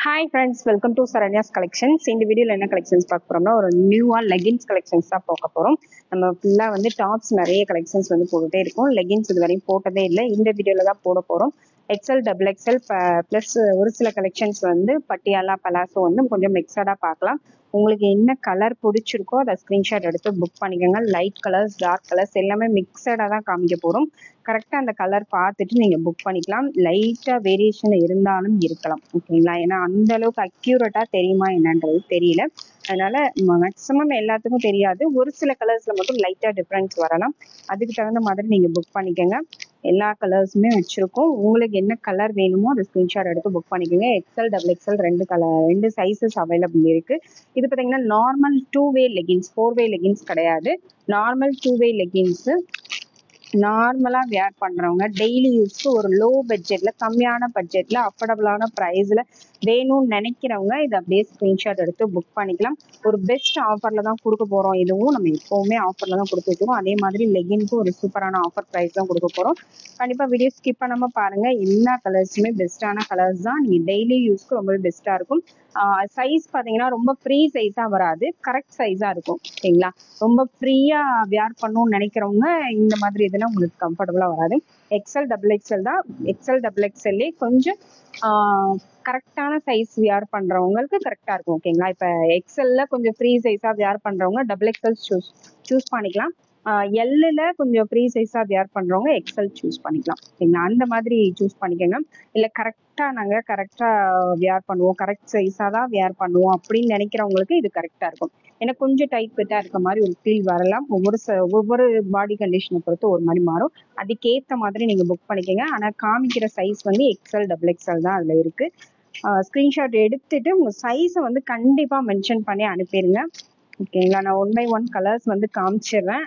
Hi friends, welcome to Saranya's collections. இந்த வீடியோவில் என்ன கலெக்ஷன்ஸ் பார்க்க போறோம்னா, ஒரு நியூவாக லெகின்ஸ் கலெக்ஷன்ஸ் தான் பார்க்க போகிறோம். நம்ம ஃபுல்லாக வந்து டாப்ஸ் நிறைய கலெக்ஷன்ஸ் வந்து போட்டுகிட்டே இருக்கும். லெகின்ஸ் இது வரையும் போட்டதே இல்லை, இந்த வீடியோவில் தான் போட போகிறோம். எக்ஸ்எல், டபுள் எக்ஸ்எல் ப்ளஸ் ஒரு சில கலெக்ஷன்ஸ் வந்து பட்டியாலா பலாசோ வந்து கொஞ்சம் மிக்சடாக பார்க்கலாம். உங்களுக்கு என்ன கலர் பிடிச்சிருக்கோ அதை ஸ்க்ரீன்ஷாட் எடுத்து புக் பண்ணிக்கோங்க. லைட் கலர்ஸ், டார்க் கலர்ஸ் எல்லாமே மிக்சடாக தான் காமிக்க போகிறோம். கரெக்டாக அந்த கலர் பார்த்துட்டு நீங்கள் புக் பண்ணிக்கலாம். லைட்டாக வேரியேஷன் இருந்தாலும் இருக்கலாம், ஓகேங்களா? ஏன்னா அந்த அளவுக்கு அக்யூரேட்டாக தெரியுமா என்னன்றது தெரியல. அதனால மேக்ஸிமம் எல்லாத்துக்கும் தெரியாது. ஒரு சில கலர்ஸில் மட்டும் லைட்டாக டிஃப்ரென்ஸ் வரலாம். அதுக்கு தகுந்த மாதிரி நீங்கள் புக் பண்ணிக்கோங்க. எல்லா கலர்ஸுமே வச்சுருக்கோம். உங்களுக்கு என்ன கலர் வேணுமோ அதை ஸ்க்ரீன்ஷாட் எடுத்து புக் பண்ணிக்கோங்க. எக்ஸ்எல், டபுள் எக்ஸ்எல் ரெண்டு சைஸஸ் அவைலபிள் இருக்குது. இது பார்த்தீங்கன்னா நார்மல் 2-வே லெகின்ஸ், 4-வே லெகின்ஸ் கிடையாது. நார்மல் 2-வே லெகின்ஸு நார்மலாக வேர் பண்ணுறவங்க டெய்லி யூஸ்க்கு ஒரு லோ பட்ஜெட்டில், கம்மியான பட்ஜெட்டில், அஃபோர்டபுளான ப்ரைஸில் வேணும்னு நினைக்கிறவங்க இதை அப்படியே ஸ்க்ரீன்ஷாட் எடுத்து புக் பண்ணிக்கலாம். ஒரு பெஸ்ட் ஆஃபரில் தான் கொடுக்க போகிறோம். இதுவும் நம்ம எப்போவுமே ஆஃபரில் தான் கொடுத்து வச்சுருக்கோம். அதே மாதிரி லெகின்க்கும் ஒரு சூப்பரான ஆஃபர் ப்ரைஸ் தான் கொடுக்க போகிறோம். கண்டிப்பாக வீடியோ ஸ்கிப் பண்ணாமல் பாருங்கள். எல்லா கலர்ஸுமே பெஸ்ட்டான கலர்ஸ் தான். நீங்கள் டெய்லி யூஸ்க்கு ரொம்பவே பெஸ்ட்டாக இருக்கும். சைஸ் பார்த்தீங்கன்னா ரொம்ப ஃப்ரீ சைஸாக வராது, கரெக்ட் சைஸாக இருக்கும், ஓகேங்களா? ரொம்ப ஃப்ரீயாக வேர் பண்ணணும்னு நினைக்கிறவங்க இந்த மாதிரி இதெல்லாம் உங்களுக்கு கம்ஃபர்டபுளாக வராது. எக்ஸ்எல், டபுள் எக்ஸ்எல் தான். எக்ஸ்எல், டபுள் எக்ஸ்எல்லே கொஞ்சம் கரெக்டான சைஸ் வேர் பண்ணுறவங்களுக்கு கரெக்டாக இருக்கும், ஓகேங்களா? இப்போ எக்ஸ்எல்ல கொஞ்சம் ஃப்ரீ சைஸாக வேர் பண்ணுறவங்க டபுள் எக்ஸ்எல் சூஸ் பண்ணிக்கலாம். எல்லில் கொஞ்சம் ஃப்ரீ சைஸாக வேர் பண்ணுறவங்க எக்ஸ்எல் சூஸ் பண்ணிக்கலாம், ஓகேங்களா? அந்த மாதிரி சூஸ் பண்ணிக்கோங்க. இல்லை நாங்கள் கரெக்டாக வேர் பண்ணுவோம், கரெக்ட் சைஸாக தான் வேர் பண்ணுவோம் அப்படின்னு நினைக்கிறவங்களுக்கு இது கரெக்டாக இருக்கும். ஏன்னா கொஞ்சம் டைட் ஃபிட்டாக இருக்க மாதிரி ஒரு ஃபீல் வரலாம். ஒவ்வொரு பாடி கண்டிஷனை பொறுத்து ஒரு மாதிரி மாறும். அதுக்கேற்ற மாதிரி நீங்கள் புக் பண்ணிக்கோங்க. ஆனால் காமிக்கிற சைஸ் வந்து எக்ஸ்எல், டபுள் எக்ஸ்எல் தான் அதில் இருக்குது. ஸ்க்ரீன்ஷாட் எடுத்துட்டு உங்கள் சைஸை வந்து கண்டிப்பாக மென்ஷன் பண்ணி அனுப்பிடுங்க, ஓகேங்களா? நான் 1 by 1 கலர்ஸ் வந்து காமிச்சிடுறேன்.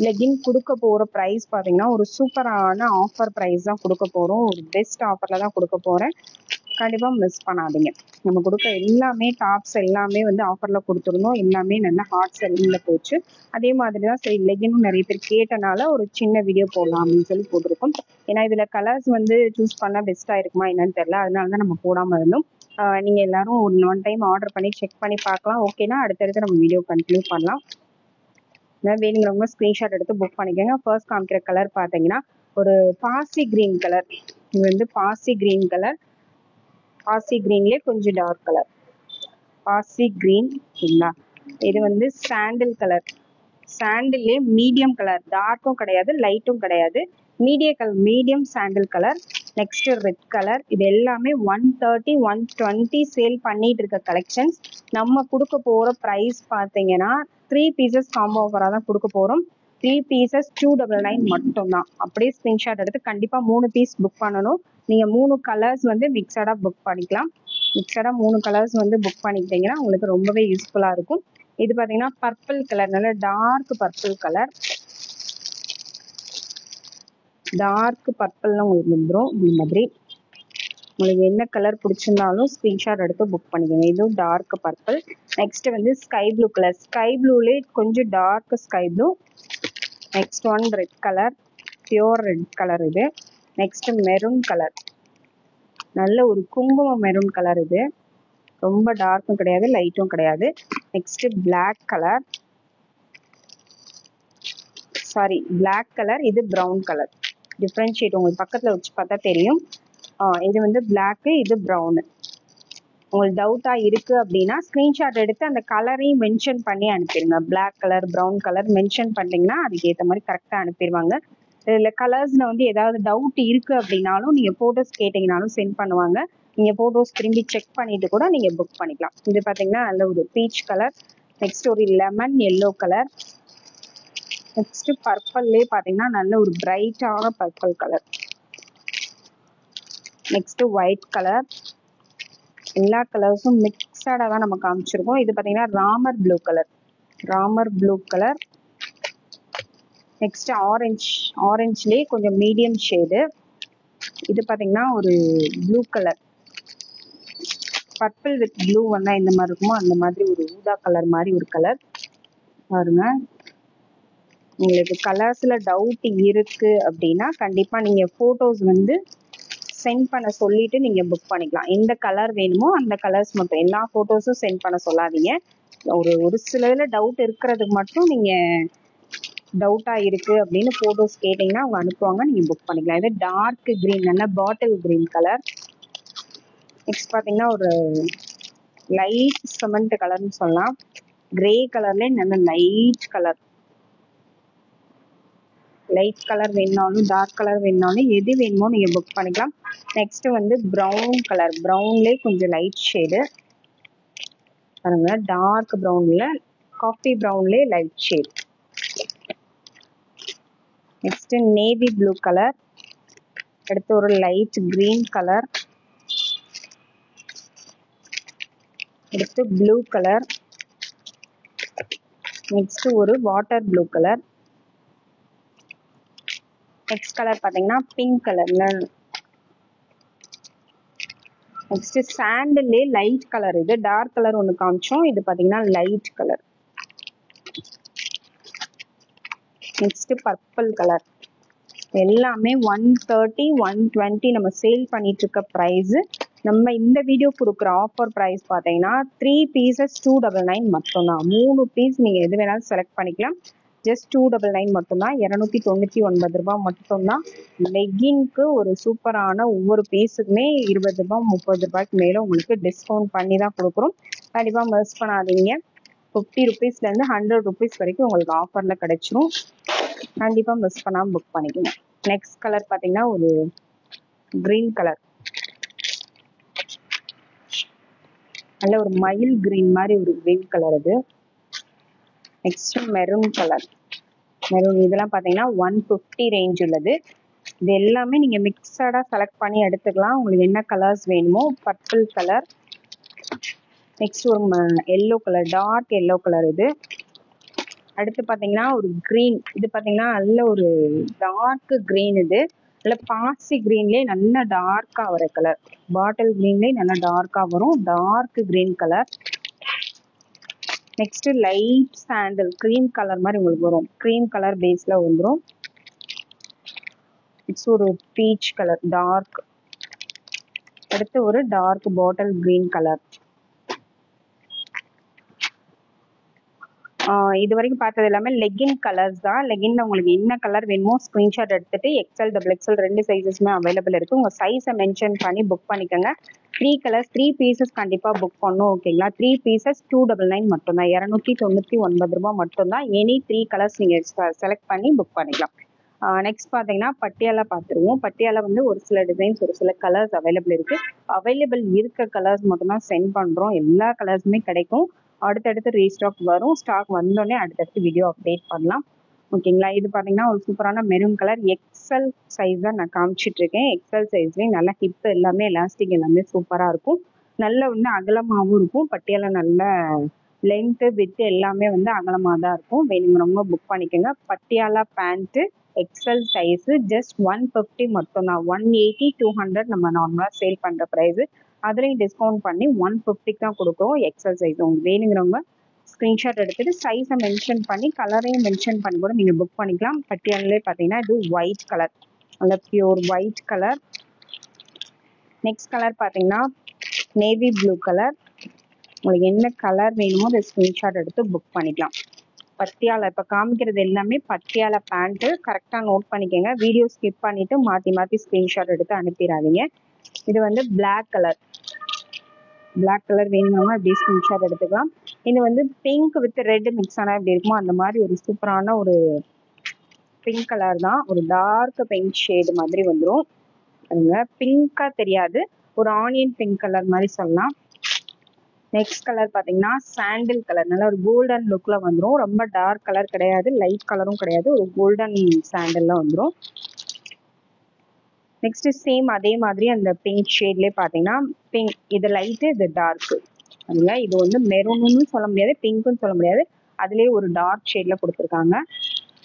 லெகின் கொடுக்க போகிற ப்ரைஸ் பார்த்தீங்கன்னா ஒரு சூப்பரான ஆஃபர் ப்ரைஸ் தான் கொடுக்க போகிறோம். ஒரு பெஸ்ட் ஆஃபரில் தான் கொடுக்க போகிறேன். கண்டிப்பாக மிஸ் பண்ணாதீங்க. நம்ம கொடுக்க எல்லாமே டாப்ஸ் எல்லாமே வந்து ஆஃபரில் கொடுத்துருந்தோம். எல்லாமே நல்ல ஹாட் செல்லிங்கில் போச்சு. அதே மாதிரி தான் சரி லெகினும் நிறைய பேர் கேட்டனால ஒரு சின்ன வீடியோ போடலாம் அப்படின்னு சொல்லி போட்டிருக்கோம். ஏன்னா இதில் கலர்ஸ் வந்து சூஸ் பண்ணால் பெஸ்ட்டாக இருக்குமா என்னன்னு தெரியல, அதனால தான் நம்ம போடாமல் இருந்தோம். நீங்கள் எல்லாரும் ஒன் டைம் ஆர்டர் பண்ணி செக் பண்ணி பார்க்கலாம். ஓகேனா அடுத்தடுத்து நம்ம வீடியோ கண்டினியூ பண்ணலாம். வேணுங்கிறவங்க ஸ்க்ரீன்ஷாட் எடுத்து புக் பண்ணிக்கோங்க. ஃபர்ஸ்ட் காமிக்கிற கலர் பார்த்தீங்கன்னா ஒரு பாசி கிரீன் கலர். இது வந்து பாசி கிரீன் கலர். பாசி கிரீன்லேயே கொஞ்சம் டார்க் கலர், பாசி கிரீன், ஓகேங்களா? இது வந்து சாண்டில் கலர். சாண்டில்லே மீடியம் கலர், டார்க்கும் கிடையாது லைட்டும் கிடையாது, மீடியம் சாண்டில் கலர். Next red colour. இது எல்லாமே 130, 120 சேல் பண்ணிட்டு இருக்க கலெக்ஷன்ஸ். நம்ம கொடுக்க போகிற ப்ரைஸ் பார்த்தீங்கன்னா 3 பீசஸ் காம்போ ஆஃபராக தான் கொடுக்க போகிறோம். 3 பீசஸ் 299 மட்டும்தான். அப்படியே ஸ்க்ரீன்ஷாட் எடுத்து கண்டிப்பாக 3 பீஸ் புக் பண்ணணும். நீங்கள் 3 கலர்ஸ் வந்து மிக்சடாக புக் பண்ணிக்கலாம். மிக்சடாக 3 கலர்ஸ் வந்து புக் பண்ணிக்கிட்டீங்கன்னா உங்களுக்கு ரொம்பவே யூஸ்ஃபுல்லாக இருக்கும். இது பார்த்தீங்கன்னா பர்பிள் கலர், நல்ல டார்க் பர்பிள் கலர். டார்க் பர்பிள்னு உங்களுக்கு வந்துடும். இந்த மாதிரி உங்களுக்கு என்ன கலர் பிடிச்சிருந்தாலும் ஸ்க்ரீன்ஷாட் எடுத்து புக் பண்ணிக்கோங்க. இதுவும் டார்க் பர்பிள். நெக்ஸ்ட் வந்து ஸ்கை ப்ளூ கலர். ஸ்கை ப்ளூலே கொஞ்சம் dark sky blue. Next one red colour, pure red colour இது. நெக்ஸ்ட் மெரூன் கலர், நல்ல ஒரு குங்குமம் மெரூன் கலர். இது ரொம்ப டார்க்கும் கிடையாது லைட்டும் கிடையாது. Next black colour, sorry black colour. இது ப்ரௌன் கலர். டிஃப்ரென்ஷியேட் உங்களுக்கு பக்கத்தில் வச்சு பார்த்தா தெரியும். இது வந்து பிளாக்கு, இது ப்ரௌனு. உங்களுக்கு டவுட்டாக இருக்குது அப்படின்னா ஸ்க்ரீன்ஷாட் எடுத்து அந்த கலரையும் மென்ஷன் பண்ணி அனுப்பிடுங்க. Black colour, brown colour mention பண்ணிட்டீங்கன்னா அதுக்கேற்ற மாதிரி கரெக்டாக அனுப்பிடுவாங்க. இதில் கலர்ஸில் வந்து ஏதாவது டவுட் இருக்குது அப்படின்னாலும் நீங்கள் ஃபோட்டோஸ் கேட்டிங்கனாலும் சென்ட் பண்ணுவாங்க. நீங்கள் ஃபோட்டோஸ் திரும்பி செக் பண்ணிவிட்டு கூட நீங்கள் புக் பண்ணிக்கலாம். இது பார்த்தீங்கன்னா நல்ல ஒரு பீச் கலர். நெக்ஸ்ட் ஒரு லெமன் எல்லோ கலர். நெக்ஸ்ட் பர்பிள்லே பார்த்தீங்கன்னா நல்ல ஒரு பிரைட்டான purple colour. Next white colour. எல்லா கலர்ஸும் மிக்சடாக தான் நம்ம காமிச்சிருக்கோம். இது பார்த்தீங்கன்னா Ramar blue colour. Ramar blue colour. Next ஆரஞ்சுலேயே கொஞ்சம் மீடியம் ஷேடு. இது பார்த்தீங்கன்னா ஒரு blue colour. Purple with blue வந்தால் எந்த மாதிரி இருக்குமோ அந்த மாதிரி ஒரு ஊதா கலர் மாதிரி ஒரு கலர் பாருங்க. உங்களுக்கு கலர்ஸில் டவுட் இருக்குது அப்படின்னா கண்டிப்பாக நீங்கள் ஃபோட்டோஸ் வந்து சென்ட் பண்ண சொல்லிட்டு நீங்க புக் பண்ணிக்கலாம். எந்த கலர் வேணுமோ அந்த கலர்ஸ் மட்டும், எல்லா போட்டோஸும் சென்ட் பண்ண சொல்லாதீங்க. ஒரு சில இதுல டவுட் இருக்கிறதுக்கு மட்டும் நீங்க டவுட்டா இருக்கு அப்படின்னு போட்டோஸ் கேட்டீங்கன்னா அவங்க அனுப்புவாங்க, நீங்க புக் பண்ணிக்கலாம். இது டார்க் கிரீன், நல்ல பாட்டில் கிரீன் கலர். நெக்ஸ்ட் பாத்தீங்கன்னா ஒரு லைட் சிமெண்ட் கலர்னு சொல்லலாம். கிரே கலர்ல நல்ல லைட் கலர். லைட் கலர் வேணுனாலும் டார்க் கலர் வேணுனாலும் எது வேணுமோ நீங்க புக் பண்ணிக்கலாம். நெக்ஸ்ட் வந்து ப்ரௌன் கலர், ப்ரௌன்லேயே கொஞ்சம் லைட் ஷேடு பாருங்க, டார்க் ப்ரௌன்ல காஃபி ப்ரௌன்லேயே light shade. Next navy blue colour, அடுத்து ஒரு லைட் கிரீன் கலர், அடுத்து ப்ளூ கலர், நெக்ஸ்ட் ஒரு water blue colour. Next colour பாத்தீங்கன்னா பிங்க் கலர்ல. நெக்ஸ்ட் சாண்டல்லே லைட் கலர், இது டார்க் கலர் ஒன்று காமிச்சோம், இது பாத்தீங்கன்னா light colour. Next purple colour. எல்லாமே 130 120 நம்ம சேல் பண்ணிட்டு இருக்க ப்ரைஸ். நம்ம இந்த வீடியோ கொடுக்குற ஆஃபர் ப்ரைஸ் பார்த்தீங்கன்னா 3 பீசஸ் 299 மட்டும்தான். 3 பீஸ் நீங்க எது வேணாலும் செலக்ட் பண்ணிக்கலாம். ஜஸ்ட் 299 மட்டும்தான், 299 ரூபாய் மட்டும்தான். லெகின்க்கு ஒரு சூப்பரான ஒவ்வொரு பீஸுக்குமே 20 ரூபாய் 30 ரூபாய்க்கு மேல உங்களுக்கு டிஸ்கவுண்ட் பண்ணி தான் கொடுக்குறோம். கண்டிப்பா மிஸ் பண்ணாதீங்க. 50 ருபீஸ்ல இருந்து 100 ருபீஸ் வரைக்கும் உங்களுக்கு ஆஃபர்ல கிடைச்சிரும். கண்டிப்பா மிஸ் பண்ணாம புக் பண்ணிக்கோங்க. நெக்ஸ்ட் கலர் பாத்தீங்கன்னா ஒரு கிரீன் கலர், நல்ல ஒரு மயில் கிரீன் மாதிரி ஒரு கிரீன் கலர் இது. நெக்ஸ்ட் மெரூன் கலர், மெரூன் இதெல்லாம் பாத்தீங்கன்னா 150 ரேஞ்ச் உள்ளது. இது எல்லாமே நீங்க மிக்சடா செலக்ட் பண்ணி எடுத்துக்கலாம், உங்களுக்கு என்ன கலர்ஸ் வேணுமோ. பர்பிள் கலர், நெக்ஸ்ட் ஒரு yellow colour, dark yellow colour இது. அடுத்து பாத்தீங்கன்னா ஒரு கிரீன், இது பாத்தீங்கன்னா நல்ல ஒரு டார்க் கிரீன், இது நல்ல பாசி கிரீன்லயே நல்ல டார்க்கா வர கலர். பாட்டில் கிரீன்லயே நல்ல டார்க்கா வரும், dark green colour. Next light sandal cream colour மாதிரி உங்களுக்கு வரும், கிரீம் கலர் பேஸ்ல வந்துடும். நெக்ஸ்ட் ஒரு பீச் கலர் டார்க். அடுத்து ஒரு டார்க் பாட்டில் கிரீன் கலர். இது வரைக்கும் பார்த்தது எல்லாமே லெகின் கலர்ஸ் தான். லெகின்ல உங்களுக்கு என்ன கலர் வேணுமோ ஸ்கிரீன்ஷாட் எடுத்துட்டு எக்ஸ்எல் டபுள் எக்ஸ்எல் 2 சைஸஸ்மே அவைலபிள் இருக்கு. உங்க சைஸை மென்ஷன் பண்ணி புக் பண்ணிக்கோங்க. 3 கலர்ஸ் 3 பீசஸ் கண்டிப்பா புக் பண்ணும், ஓகேங்களா. 3 பீசஸ் 299 மட்டும்தான், 299 ரூபாய் மட்டும்தான். எனி 3 கலர்ஸ் நீங்க செலக்ட் பண்ணி புக் பண்ணிக்கலாம். நெக்ஸ்ட் பாத்தீங்கன்னா பட்டியாலா பார்த்துருவோம். பட்டியாலா வந்து ஒரு சில டிசைன்ஸ் ஒரு சில கலர்ஸ் அவைலபிள் இருக்கு. அவைலபிள் இருக்க கலர்ஸ் மட்டும் தான் சென்ட் பண்றோம், எல்லா கலர்ஸுமே கிடைக்கும். அடுத்தடுத்து ரீஸ்டாக் வரும், ஸ்டாக் வந்தோடனே அடுத்தடுத்து வீடியோ அப்டேட் பண்ணலாம், ஓகேங்களா. இது பாத்தீங்கன்னா ஒரு சூப்பரான மெரூன் கலர், எக்ஸல் சைஸ் தான் நான் காமிச்சிட்டு இருக்கேன். எக்ஸல் சைஸ்லயே நல்ல ஹிப் எல்லாமே எலாஸ்டிக் எல்லாமே சூப்பரா இருக்கும், நல்ல வந்து அகலமாகவும் இருக்கும். பட்டியால நல்ல லென்த்து வித்து எல்லாமே வந்து அகலமாக தான் இருக்கும். வேணுங்கிறவங்க புக் பண்ணிக்கோங்க. Patiala pant XL size just 150 மட்டும்தான். 180 200 நம்ம நார்மலா சேல் பண்ற ப்ரைஸ், அதுலேயும் டிஸ்கவுண்ட் பண்ணி 150 தான் கொடுக்குறோம் எக்ஸல் சைஸ். உங்களுக்கு வேணுங்கிறவங்க ஸ்க்ரீன்ஷாட் எடுத்துட்டு சைஸை மென்ஷன் பண்ணி கலரையும் மென்ஷன் பண்ணி கூட நீங்கள் புக் பண்ணிக்கலாம். பட்டியாலே பார்த்தீங்கன்னா இது ஒயிட் கலர், நல்ல pure white colour. Next colour பார்த்தீங்கன்னா நேவி ப்ளூ கலர். உங்களுக்கு என்ன கலர் வேணுமோ அதை ஸ்க்ரீன்ஷாட் எடுத்து புக் பண்ணிக்கலாம். பட்டியாலா இப்போ காமிக்கிறது எல்லாமே பட்டியாலா பேண்ட்டு, கரெக்டாக நோட் பண்ணிக்கோங்க. வீடியோ ஸ்கிப் பண்ணிட்டு மாற்றி மாற்றி ஸ்க்ரீன்ஷாட் எடுத்து அனுப்பிடாதீங்க. இது வந்து பிளாக் கலர், பிளாக் கலர் வேணும்னா அப்படியே ஸ்கிரீன்ஷாட் எடுத்துக்கலாம். இது வந்து பிங்க் வித் ரெட் மிக்ஸ் ஆனால் எப்படி இருக்குமோ அந்த மாதிரி ஒரு சூப்பரான ஒரு பிங்க் கலர் தான், ஒரு டார்க் பிங்க் ஷேடு மாதிரி வந்துடும். அதுங்க பிங்கா தெரியாது, ஒரு ஆனியன் பிங்க் கலர் மாதிரி சொல்லலாம். நெக்ஸ்ட் கலர் பார்த்தீங்கன்னா சாண்டில் கலர், நல்ல ஒரு கோல்டன் லுக்ல வந்துடும். ரொம்ப டார்க் கலர் கிடையாது, லைட் கலரும் கிடையாது, ஒரு கோல்டன் சாண்டில்ல வந்துடும். நெக்ஸ்ட் சேம் அதே மாதிரி அந்த பிங்க் ஷேட்லேயே பார்த்தீங்கன்னா பிங்க், இது லைட்டு இது டார்க்கு. அதுல இது வந்து மெரூன்னு சொல்ல முடியாது, பிங்க்னு சொல்ல முடியாது, அதுலேயே ஒரு டார்க் ஷேட்ல கொடுத்துருக்காங்க.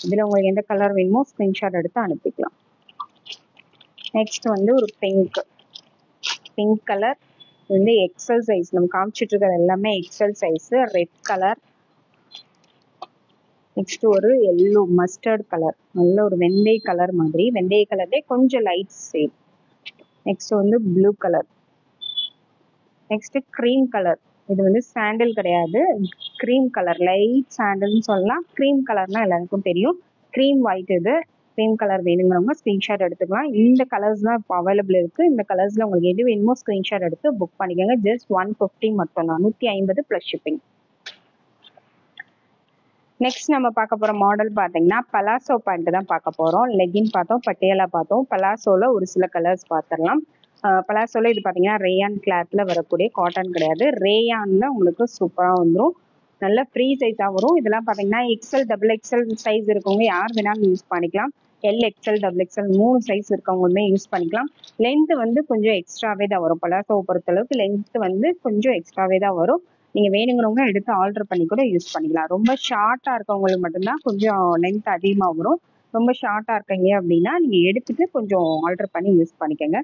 இதில் உங்களுக்கு எந்த கலர் வேணுமோ ஸ்க்ரீன்ஷாட் எடுத்து அனுப்பிக்கலாம். நெக்ஸ்ட் வந்து ஒரு பிங்க், பிங்க் கலர் வந்து எக்ஸல் சைஸ், நம்ம காமிச்சிட்டு இருக்கிறது எல்லாமே XL size. Red colour. Next ஒரு எல்லோ மஸ்டர்ட் கலர், நல்ல ஒரு வெந்தய கலர் மாதிரி, வெந்தய கலர்லேயே கொஞ்சம் லைட் ஷேட். நெக்ஸ்ட் வந்து blue colour. Next cream colour. இது வந்து சாண்டல் கிடையாது, க்ரீம் கலர், லைட் சாண்டல்னு சொல்லலாம். க்ரீம் கலர்னா எல்லாருக்கும் தெரியும். Cream white. இது க்ரீம் கலர் வேணுங்கிறவங்க ஸ்க்ரீன்ஷாட் எடுத்துக்கலாம். இந்த கலர்ஸ் தான் இப்போ அவைலபிள் இருக்கு. இந்த கலர்ஸ்ல உங்களுக்கு எது வேணுமோ ஸ்க்ரீன்ஷாட் எடுத்து புக் பண்ணிக்கோங்க. ஜஸ்ட் 150 மட்டும் தான், 150 ப்ளஸ் ஷிப்பிங். நெக்ஸ்ட் நம்ம பார்க்க போற மாடல் பாத்தீங்கன்னா பலாசோ பேண்ட் தான் பார்க்க போறோம். லெகின் பார்த்தோம், பட்டியாலா பார்த்தோம். பலாசோல ஒரு சில கலர்ஸ் பார்த்துடலாம். பலாசோல இது பாத்தீங்கன்னா ரேயான் கிளாத்ல வரக்கூடிய, காட்டன் கிடையாது, ரேயான்ல உங்களுக்கு சூப்பரா வந்துடும். நல்ல ஃப்ரீ சைஸா வரும். இதெல்லாம் பாத்தீங்கன்னா எக்ஸ்எல் டபுள் எக்ஸ்எல் சைஸ் இருக்கவங்க யார் வேணாலும் யூஸ் பண்ணிக்கலாம். L XL double XL 3 size இருக்கவங்களுமே யூஸ் பண்ணிக்கலாம். லென்த் வந்து கொஞ்சம் எக்ஸ்ட்ராவே தான் வரும். பலாசோவை பொறுத்த அளவுக்கு லென்த் வந்து கொஞ்சம் எக்ஸ்ட்ராவே தான் வரும். நீங்க வேணுங்கிறவங்க எடுத்து ஆல்டர் பண்ணி கூட யூஸ் பண்ணிக்கலாம். ரொம்ப ஷார்ட்டா இருக்கவங்களுக்கு மட்டும்தான் கொஞ்சம் லென்த் அதிகமா வரும். ரொம்ப ஷார்ட்டா இருக்கீங்க அப்படின்னா நீங்க எடுத்துட்டு கொஞ்சம் ஆல்டர் பண்ணி யூஸ் பண்ணிக்கோங்க.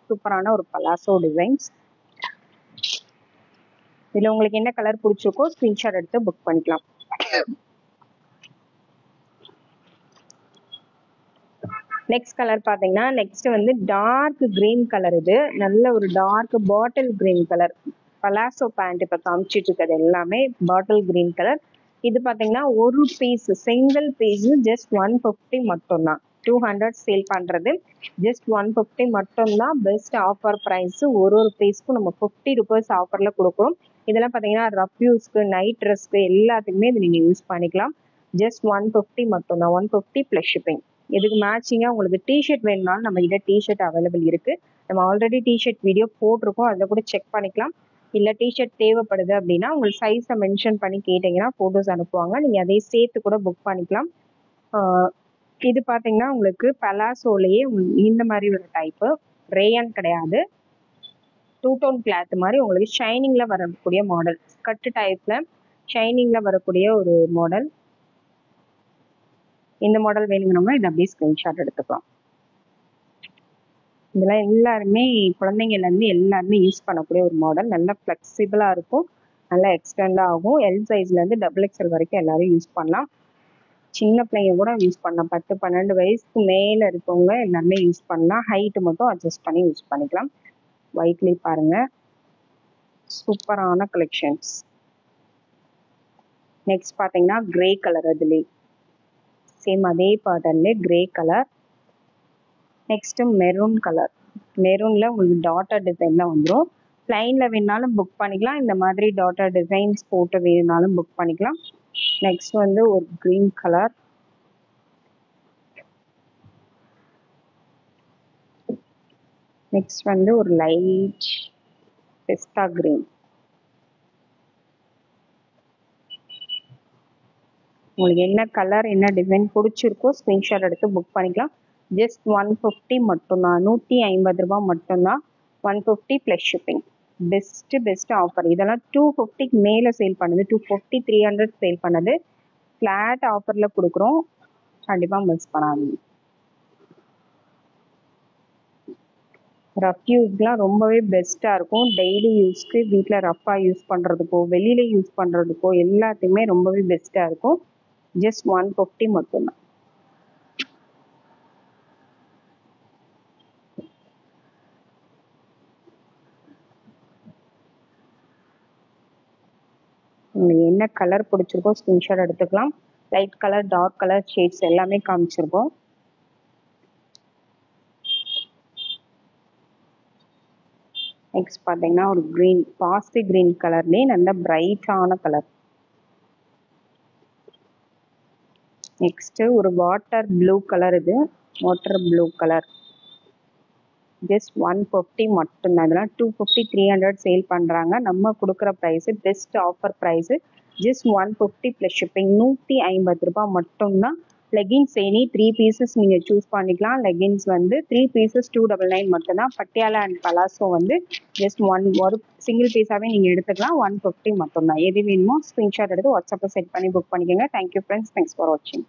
சூப்பரான ஒரு பலாசோ டிசைன்ஸ். இதுல உங்களுக்கு என்ன கலர் பிடிச்சிருக்கோ ஸ்கிரீன்ஷாட் எடுத்து புக் பண்ணிக்கலாம். நெக்ஸ்ட் கலர் பாத்தீங்கன்னா நெக்ஸ்ட் வந்து டார்க் கிரீன் கலர். இது நல்ல ஒரு dark bottle green colour. Palazzo pant இப்ப காமிச்சிட்டு இருக்கிறது எல்லாமே பாட்டில் கிரீன் கலர். இது பாத்தீங்கன்னா ஒரு பீஸ், சிங்கிள் பீஸ் ஜஸ்ட் 150 மட்டும்தான். 200 சேல் பண்றது ஜஸ்ட் 150 மட்டும்தான். Best offer price. ஒரு பீஸ்க்கும் நம்ம 50 ரூபீஸ் ஆஃபர்ல கொடுக்குறோம். இதெல்லாம் பாத்தீங்கன்னா ரஃப் யூஸ்க்கு, நைட் ட்ரெஸ்க்கு எல்லாத்துக்குமே இது நீங்க யூஸ் பண்ணிக்கலாம். ஜஸ்ட் 150 மட்டும்தான், 150 பிளஸ் ஷிப்பிங். இதுக்கு மேட்சிங்கா உங்களுக்கு டிஷர்ட் வேணும்னாலும் நம்ம கிட்ட டிஷர்ட் அவைலபிள் இருக்கு. நம்ம ஆல்ரெடி டிஷர்ட் வீடியோ போட்டிருக்கோம், அதில் கூட செக் பண்ணிக்கலாம். இல்லை டிஷர்ட் தேவைப்படுது அப்படின்னா உங்களுக்கு சைஸை மென்ஷன் பண்ணி கேட்டிங்கன்னா ஃபோட்டோஸ் அனுப்புவாங்க. நீங்கள் அதை சேர்த்து கூட புக் பண்ணிக்கலாம். இது பார்த்தீங்கன்னா உங்களுக்கு பலாசோலையே இந்த மாதிரி ஒரு டைப்பு, ரேயான் கிடையாது, 2 டோன் கிளாத் மாதிரி உங்களுக்கு ஷைனிங்கில் வரக்கூடிய மாடல். ஸ்கர்ட் டைப்பில் ஷைனிங்கில் வரக்கூடிய ஒரு மாடல். இந்த மாடல் வேணுங்கிறவங்க இதை அப்படியே ஸ்க்ரீன்ஷாட் எடுத்துக்கலாம். இதெல்லாம் எல்லாருமே குழந்தைங்கலேருந்து எல்லாருமே யூஸ் பண்ணக்கூடிய ஒரு மாடல். நல்லா ஃப்ளெக்சிபிளாக இருக்கும், நல்லா எக்ஸ்டெண்ட் ஆகும். எல் சைஸ்லேருந்து டபுள் எக்ஸ்எல் வரைக்கும் எல்லாரும் யூஸ் பண்ணலாம். சின்ன பிள்ளைங்க கூட யூஸ் பண்ணலாம். 10-12 வயசுக்கு மேலே இருக்கவங்க எல்லாருமே யூஸ் பண்ணலாம். ஹைட்டு மட்டும் அட்ஜஸ்ட் பண்ணி யூஸ் பண்ணிக்கலாம். ஒயிட்லேயே பாருங்க, சூப்பரான கலெக்ஷன்ஸ். நெக்ஸ்ட் பார்த்தீங்கன்னா கிரே கலர். அதுலேயே சேம் அதே பேட்டர்ன்லேயே grey colour. Next maroon colour. மெரூன்ல உங்களுக்கு டாட்டர் டிசைன் தான் வந்துடும். பிளைன்ல வேணாலும் புக் பண்ணிக்கலாம், இந்த மாதிரி டாட்டர் டிசைன்ஸ் போட்டு வேணுனாலும் புக் பண்ணிக்கலாம். நெக்ஸ்ட் வந்து ஒரு கிரீன் கலர். நெக்ஸ்ட் வந்து ஒரு லைட் பிஸ்தா கிரீன். உங்களுக்கு என்ன கலர் என்ன டிசைன் பிடிச்சிருக்கோ ஸ்கிரீன்ஷாட் எடுத்து புக் பண்ணிக்கலாம். ஜஸ்ட் 150 மட்டும்தான், 150 ரூபாய் மட்டும்தான். 150 பிளஸ் ஷிப்பிங். Best offer. இதெல்லாம் 250 மேலே சேல் பண்ணுது, 250 300 சேல் பண்ணது ஃபிளாட் ஆஃபர்ல கொடுக்குறோம். கண்டிப்பா மிஸ் பண்ணாதீங்க. ரஃப் யூஸ்லாம் ரொம்பவே பெஸ்டா இருக்கும். டெய்லி யூஸ்க்கு, வீட்டில் ரஃபா யூஸ் பண்றதுக்கோ வெளியில யூஸ் பண்றதுக்கோ எல்லாத்துக்குமே ரொம்பவே பெஸ்டா இருக்கும். ஜஸ்ட் 150 மட்டும்தான். உங்களுக்கு என்ன கலர் பிடிச்சிருக்கோ ஸ்கிரீன்ஷாட் எடுத்துக்கலாம். Light colour, dark colour shades எல்லாமே காமிச்சிருக்கோம். நெக்ஸ்ட் பார்த்தீங்கன்னா ஒரு கிரீன், பாசி கிரீன் கலர்லேயே நல்ல பிரைட்டான கலர். நெக்ஸ்ட் ஒரு வாட்டர் ப்ளூ கலர். இது வாட்டர் ப்ளூ கலர் ஜஸ்ட் 150 மட்டும்தான். இதெல்லாம் 250 300 சேல் பண்றாங்க. நம்ம கொடுக்குற price best offer price just 150 plus shipping. 150 ரூபாய் மட்டும்தான். லெகின்ஸ் எனி 3 பீசஸ் நீங்க சூஸ் பண்ணிக்கலாம். லெகின்ஸ் வந்து 3 பீசஸ் 299 மட்டும்தான். பட்டியாலா அண்ட் பலாசோ வந்து ஜஸ்ட் ஒரு சிங்கிள் பீஸாவே நீங்க எடுத்துக்கலாம். 150 மட்டும்தான். எது வேணுமோ ஸ்கிரீன்ஷாட் எடுத்து வாட்ஸ்அப்ல செட் பண்ணி புக் பண்ணிக்கோங்க. தேங்க்யூ ஃப்ரெண்ட்ஸ், தேங்க்ஸ் ஃபார் வாட்சிங்.